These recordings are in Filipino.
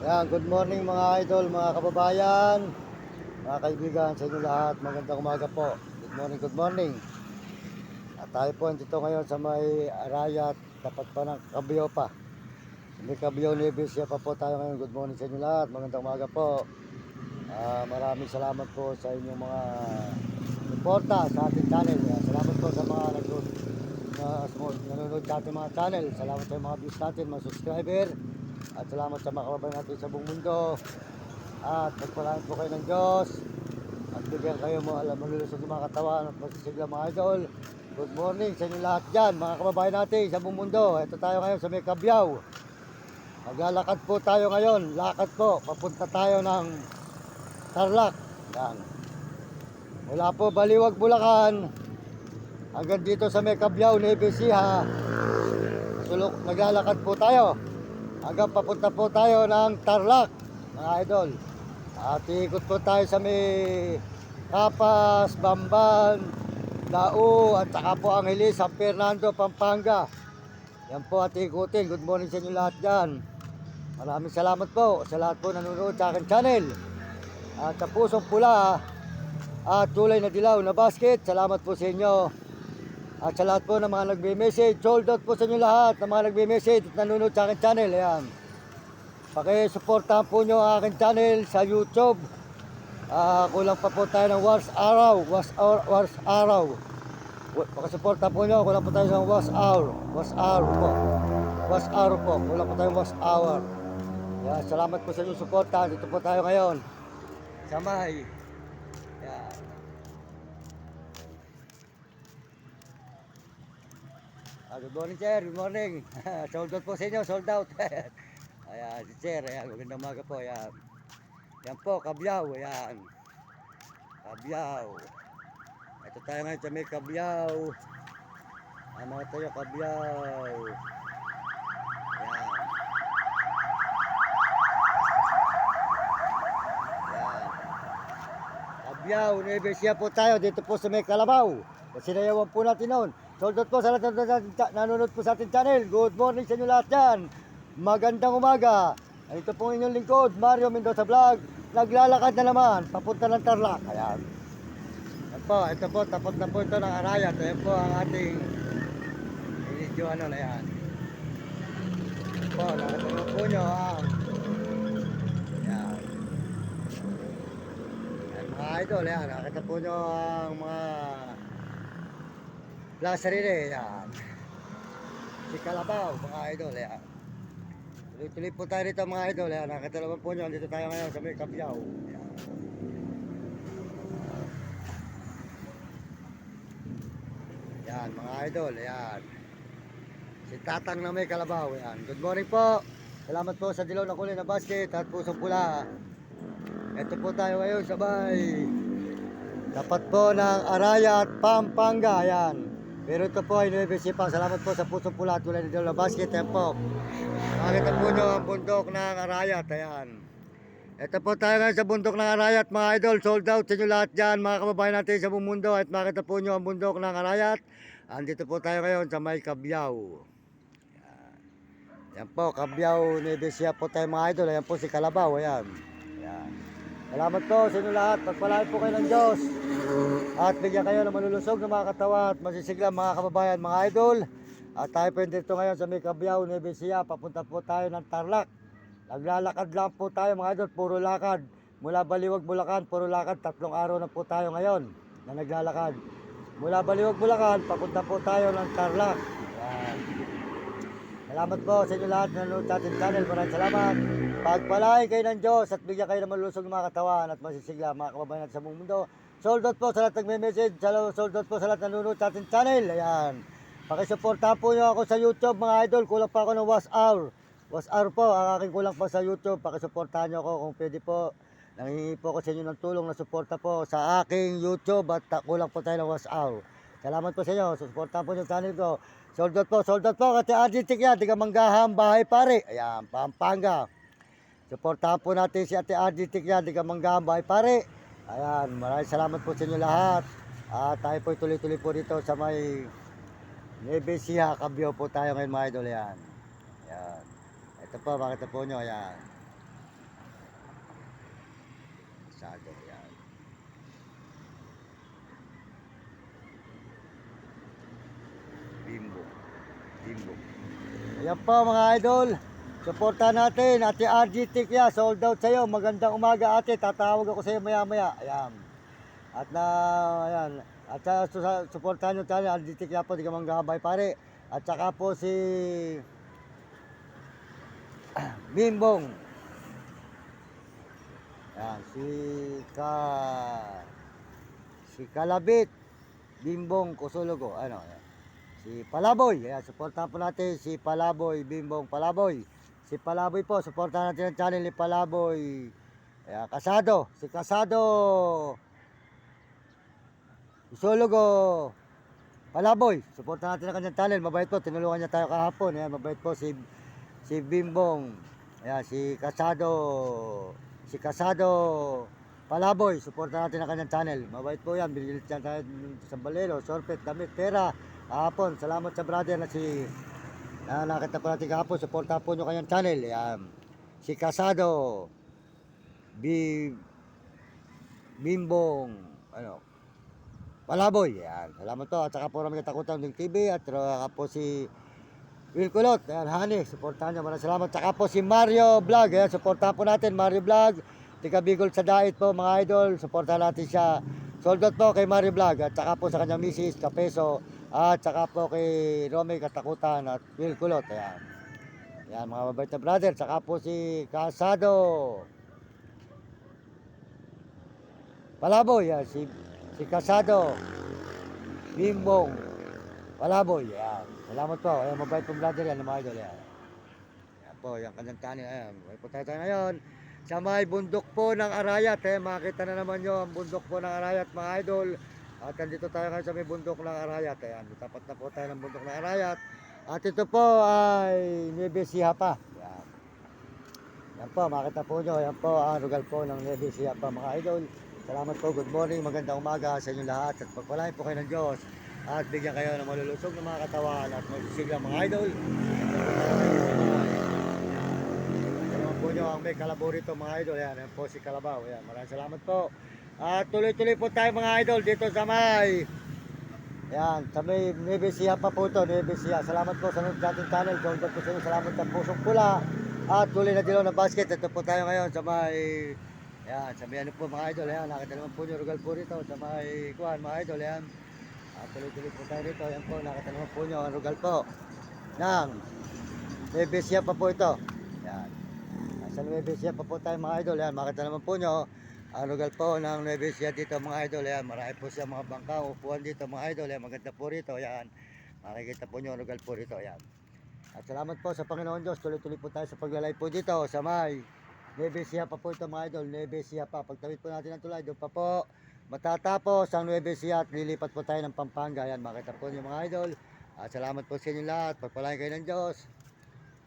Yan, good morning mga idol, mga kababayan, mga kaibigan sa inyo lahat. Magandang umaga po. Good morning, good morning. At tayo po dito ngayon sa may Arayat, tapat pa ng Kabyo pa. Sa may Kabyo, Nevesia pa po tayo ngayon. Good morning sa inyo lahat. Magandang umaga po. Maraming salamat po sa inyong mga suporta sa ating channel. Salamat po sa mga nanonood sa ating mga channel. Salamat sa mga views natin, mga subscriber. At salamat sa mga kababayan natin sa buong mundo. At pagpalain po kayo ng Diyos. At bigyan kayo mo alam malulusog ng mga katawan at magsisigla mga idol. Good morning sa inyo lahat dyan, mga kababayan natin sa buong mundo. Ito tayo ngayon sa may Kabyaw. Maglalakad po tayo ngayon. Lakad po. Papunta tayo ng Tarlac. Yan. Mula po Baliwag, Bulacan. Hanggang dito sa may Kabyaw, Nevesia. Naglalakad po tayo. Hanggang papunta po tayo ng Tarlac, mga idol. At ikot po tayo sa may Kapas, Bamban, Dao, at saka po Angeles, San Fernando, Pampanga. Yan po at ikutin. Good morning sa inyo lahat dyan. Maraming salamat po sa lahat po nanonood sa akin channel. At sa pusong pula at kulay na dilaw na basket, salamat po sa inyo. At sa lahat po ng mga nagbe-message, sold out po sa inyo lahat ng mga nagbe-message at nanonood sa akin channel. Ayan. Pakisuportahan po nyo ang aking channel sa YouTube. Kulang pa po tayo ng Wars Araw. Pakisuportahan po nyo. Kulang po tayo ng Wars Hour. Kulang po tayo ng Wars Hour. Yan, salamat po sa inyong suporta. Dito po tayo ngayon. Samay. Yan. Good morning, sir. Good morning. Sold out po sa inyo. Sold out. Ayan, si sir. Ayan, magandang umaga po. Ayan. Yan po, Kabyaw. Ayan. Kabyaw. Ito tayo ngayon sa may Kabyaw. Mga tayo, Kabyaw. Ayan. Ayan. Kabyaw, Nevesia po tayo. Dito po sa may Kalabaw. Kasi nayawan po natin noon. Sold out po sa lahat nanonood po sa ating channel. Good morning sa inyo lahat dyan. Magandang umaga. Ito po inyong lingkod, Mario Mendoza Vlog. Naglalakad na naman, papunta ng Tarlac. Ayan. Ito po, tapos na po ito ng Arayat. Ayan po ang ating video na yan. Ito po, nakatulog po nyo ang ayan. Ayan, mga idol, ayan. Nakita po nyo ang mga Lasarine, ayan. Si Kalabaw, mga idol, ayan. Tuloy-tuloy po tayo dito mga idol. Ayan, nakita naman po nyo. Dito tayo ngayon sa may Kabyaw. Ayan. Ayan, mga idol. Ayan. Si Tatang na may Kalabaw. Ayan. Good morning po. Salamat po sa dilaw na kulay na basket at pusong pula. Ito po tayo ngayon sa may tapat po ng Arayat, Pampanga. Ayan. Pero ito po ay Nevesia pa. Salamat po sa pusong pula at kulay na dilaw na basket. Ayan po. Nakita po nyo ang bundok ng Arayat. Ayan. Ito po tayo ngayon sa bundok ng Arayat mga idol. Sold out sa inyo lahat dyan mga kababayan natin sa buong mundo. At makita po nyo ang bundok ng Arayat. Andito po tayo ngayon sa may Kabyaw. Ayan po, Kabyaw, Nevesia po tayo mga idol. Ayan po si Kalabaw. Ayan. Ayan. Salamat po sa inyo lahat. Pagpalain po kayo ng Diyos. At bigyan kayo ng malulusog ng mga katawa at masisigla mga kababayan mga idol. At tayo po dito ngayon sa may Kabyaw, Nevesia. Papunta po tayo ng Tarlac. Naglalakad lang po tayo mga idol. Puro lakad. Mula Baliwag, Bulacan, puro lakad. 3 araw na po tayo ngayon na naglalakad. Mula Baliwag, Bulacan, papunta po tayo ng Tarlac. Yan. Salamat po sa inyo lahat na nanonood sa ating channel. Maraming salamat. Pagpalain kayo ng Diyos at bigyan kayo ng malulusog ng mga katawan at masisigla mga kababayan natin sa buong mundo. Sold out po sa lahat nagme-message. Sold out po sa lahat na nanonood sa ating channel. Ayan. Pakisuportahan po nyo ako sa YouTube mga idol. Kulang pa ako ng Wars Hour. Wars Hour po, ang aking kulang pa sa YouTube. Pakisuportahan nyo ako kung pwede po. Nanghihingi po ako sa inyo ng tulong na suporta po sa aking YouTube at kulang po tayo ng Wars Hour. Salamat po sa inyo. Suportahan po yung channel ko. Sold out po. Kasi Argentic yan. Tiga Manggahang Bahay Pare. Ayan, Pampanga. Suportahan po natin si Ate Argentic yan. Tiga Manggahang Bahay Pare. Ayan, maraming salamat po sa inyo lahat. At tayo po tuloy-tuloy po dito sa may Nevesia, Kabyaw po tayo ngayon mga idol. Yan. Yan. Ito po, makita po nyo. Yan. Kasado. Yan. Bimbo. Bimbo. Ayan po mga idol. Suportahan natin. Ate RG Tikya, sold out sa'yo. Magandang umaga ate. Tatawag ako sa'yo maya maya. Ayan. At na, ayan. At suportahan nyo tayo. RG Tikya po, di ka manggabay pare. At saka po si Bimbong. Ayan. Si Kalabit. Bimbong Kusulugo. Ano, ayan. Si Palaboy, ayan, suportahan po natin si Palaboy, Bimbong Palaboy. Si Palaboy po, suportahan natin ang channel ni Palaboy. Ayan, Kasado, si Kasado. Isulugo. Palaboy, suportahan natin ang kanyang channel. Mabait po, tinulungan niya tayo kahapon. Ayan, mabait po si Bimbong. Ayan, si Kasado. Palaboy, suportahan natin ang kanyang channel. Mabait po yan, binilit niya tayo sa balero, sorpet, damit, pera. Kahapon, salamat sa brother na nakita po natin kahapon, suportahan po nyo kanyang channel. Ayan. Si Kasado, Bimbong, Palaboy. Ayan. Salamat po. At saka po namin katakutan ng TV. At saka po si Will Kulot. Ayan, Hani, suportahan nyo. Maraming salamat. At saka po si Mario Vlog. Ayan, suportahan po natin Mario Vlog. Tika Bicol sa Dait po mga idol. Suportahan natin siya. Sold out po kay Mario Vlog. At saka po sa kanyang misis, Kapeso. At saka po kay Romy Katakutan at Will Kulot. Ayan. Ayan mga mabait na brother. Saka po si Kasado. Palaboy. Ayan. Si Kasado. Bimbong. Palaboy. Ayan. Salamat po. Ayan mabait po brother yan mga idol. Ayan. Ayan po. Ayan kanyang tanin. Ayan. May po tayo ngayon. Sa may bundok po ng Arayat. Makita na naman nyo ang bundok po ng Arayat mga idol. At nandito tayo ngayon sa may bundok ng Arayat. Ayan, tapat na po tayo ng bundok ng Arayat. At ito po ay Nueva Ecija pa. Ayan. Yan po, makita po nyo. Yan po ang lugar po ng Nueva Ecija pa mga idol. Salamat po, good morning, magandang umaga sa inyo lahat. At pagpalain po kayo ng Diyos. At bigyan kayo ng malulusog ng mga katawan at magsisiglang mga idol. Salamat po nyo ang may kalabo rito mga idol. Yan po si Kalabaw. Ayan, maraming salamat po. At tuloy-tuloy po tayo mga idol dito sa may Nueva Ecija pa po ito, Nueva Ecija. Salamat po sa ating channel. Contact po sa inyo. Salamat sa pusong pula. At tuloy na dilaw ng basket. Ito po tayo ngayon sa may ano po mga idol. Ayan, nakita naman po nyo rugal po rito sa may kuhan mga idol. Ayan. At tuloy-tuloy po tayo rito. Ayan po, nakita naman po nyo ang rugal po ng Nueva Ecija pa po ito. Ayan. Sa Nueva Ecija pa po tayo mga idol. Ayan, makita naman po nyo ang lugar po ng Nueva Ecija dito mga idol. Ayan, marami po siya mga bangka, upuan dito mga idol. Ayan, maganda po rito. Ayan, makikita po nyo ang lugar po rito. Ayan. At salamat po sa Panginoon Diyos. Tuloy-tuloy po tayo sa paglalay po dito sa may Nueva Ecija pa po ito mga idol. Nueva Ecija pa. Pagtawid po natin ang tulay, doon pa po matatapos ang Nueva Ecija at lilipat po tayo ng Pampanga. Ayan, makita po nyo mga idol. At salamat po sa inyo lahat. Pagpalain kayo ng Diyos.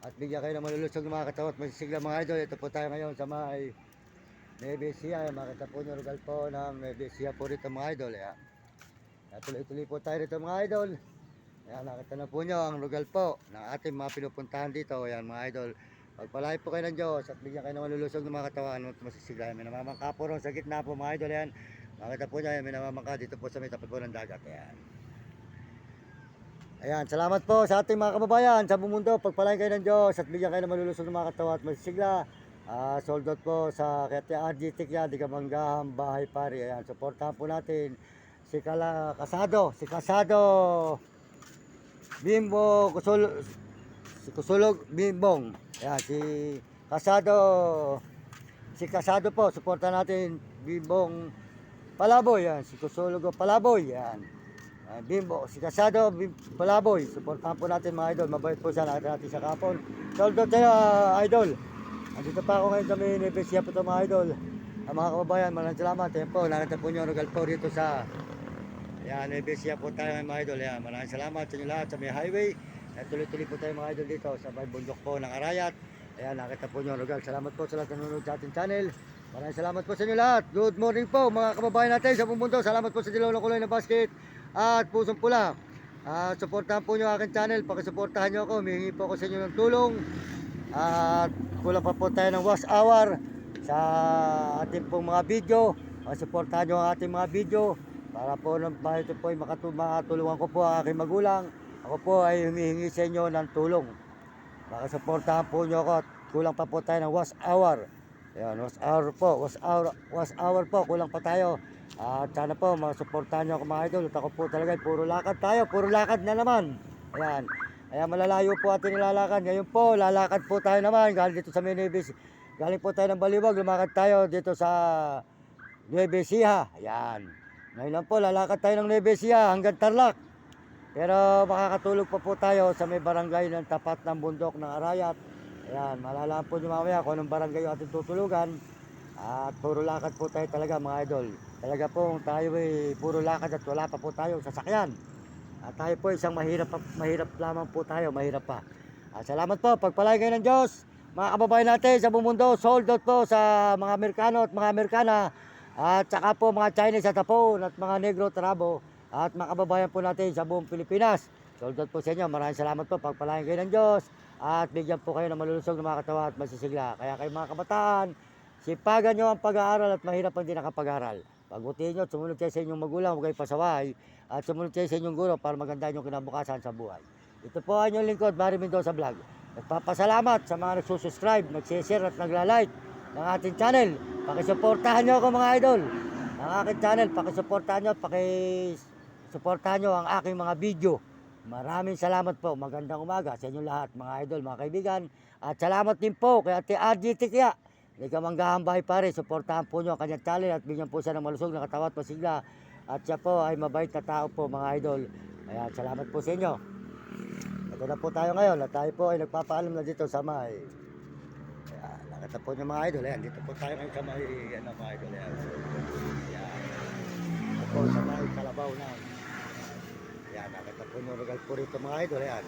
At bigyan kayo ng malulusog ng mga katawan at masisiglang mga idol. Ito po tayo ngayon sa may Nueva Ecija, makita po nyo rugal po ng Nueva Ecija po rito mga idol. Ayan. Tuloy-tuloy po tayo rito mga idol. Ayan, nakita na po nyo ang rugal po ng ating mga pinupuntahan dito. Ayan mga idol, pagpalain po kayo ng Diyos at bigyan kayo ng malulusog ng mga katawan at masisiglayan. May namamangka po ron sa gitna po mga idol. Ayan, makita po nyo, may namamangka dito po sa may tapat po ng dagat. Ayan. Ayan, salamat po sa ating mga kababayan sa buong mundo. Pagpalain kayo ng Diyos at bigyan kayo ng malulusog ng mga katawan at masisigla. Sold out po sa Ate RG Tikya, di ka manggaham, bahay pari. Ayan, supportahan po natin si Kasado, Bimbo, Kusulog, Bimbong. Ayan, si Kasado po, supportahan natin Bimbong Palaboy. Ayan, si Kusulog Palaboy. Ayan, Bimbo, si Kasado, Palaboy. Supportahan po natin mga idol, mabait po siya, nakita natin sa kapon. Sold out tayo idol. Andito pa ako ngayon sa may Nueva Ecija po ito mga idol. Ang mga kababayan, maraming salamat. Ayan po, nakita po nyo ang rugal po rito sa Nueva Ecija po tayo mga idol. Ayan, maraming salamat sa inyo lahat sa may highway. Ayan, tuloy-tuloy po tayo mga idol dito sa may bundok po ng Arayat. Ayan, nakita po nyo ang rugal. Salamat po sa lahat ng nanonood sa ating channel. Maraming salamat po sa inyo lahat. Good morning po mga kababayan natin sa buong mundo. Salamat po sa dilaw ng kulay ng basket at pusong pula. Suportahan po nyo ang aking channel. Pakisuportahan nyo ako. Humihingi po ako sa inyo ng tulong. At kulang pa po tayo ng wash hour sa ating pong mga video. Suportahan nyo ang ating mga video para po ito po ay makatulungan ko po ang aking magulang. Ako po ay humihingi sa inyo ng tulong. Baka suportahan po nyo ako at kulang pa po tayo ng wash hour. Ayan, wash hour po, kulang pa tayo. At sana po masuportahan nyo ako mga idol. At ako po talaga puro lakad tayo, puro lakad na naman. Ayan, kaya malalayo po ating nilalakad. Ngayon po, lalakad po tayo naman galing dito sa Nueva. Galing po tayo ng Baliwag, lumakad tayo dito sa Nueva Ecija. Ayan, ngayon lang po, lalakad tayo ng Nueva Ecija hanggang Tarlac. Pero makakatulog pa po tayo sa may barangay ng tapat ng bundok ng Arayat. Ayan, malalaman po nyo mamaya kung anong barangay yung ating tutulugan. At puro lakad po tayo talaga mga idol. Talaga po tayo ay puro lakad at wala pa po tayo sasakyan. At tayo po isang mahirap lamang po tayo, mahirap pa. Salamat po, pagpalay kayo ng Diyos. Mga kababayan natin sa buong mundo, sold out po sa mga Amerikano at mga Amerikana. At saka po mga Chinese at Hapon at mga Negro Trabo. At mga kababayan po natin sa buong Pilipinas. Sold out po sa inyo. Maraming salamat po. Pagpalain kayo ng Diyos. At bigyan po kayo ng malulusog na mga katawa at masisigla. Kaya kayo mga kabataan, sipagan nyo ang pag-aaral at mahirap ang di nakapag-aaral. Pagbutihin nyo at sumunod kayo sa inyong magulang. Huwag kayo pasaway. At sumunod kayo sa inyong guro para maganda yung kinabukasan sa buhay. Ito po ang inyong lingkod, Barry Mendoza Vlog. Nagpapasalamat sa mga nagsusubscribe, nagsishare at nagla-like ng ating channel. Pakisuportahan nyo ako mga idol. Ang aking channel, pakisuportahan nyo, pakisuportahan nyo ang aking mga video. Maraming salamat po. Magandang umaga sa inyong lahat, mga idol, mga kaibigan. At salamat din po kay Ate RGT Kya. Hindi ka manggahan bahay pare. Suportahan po nyo ang kanyang channel at bigyan po siya ng malusog na katawan at pasigla. At siya po ay mabait na tao po mga idol. Kaya salamat po sa inyo. Ito na po tayo ngayon at tayo po ay nagpapaalam na dito sa may. Ayan, nakita po nyo mga idol. Ayan, dito po tayo ngayon sa may mga idol. Ayan. Ito po sa may Kalabaw na. Ayan, nakita po nyo regal po rito mga idol. Ayan.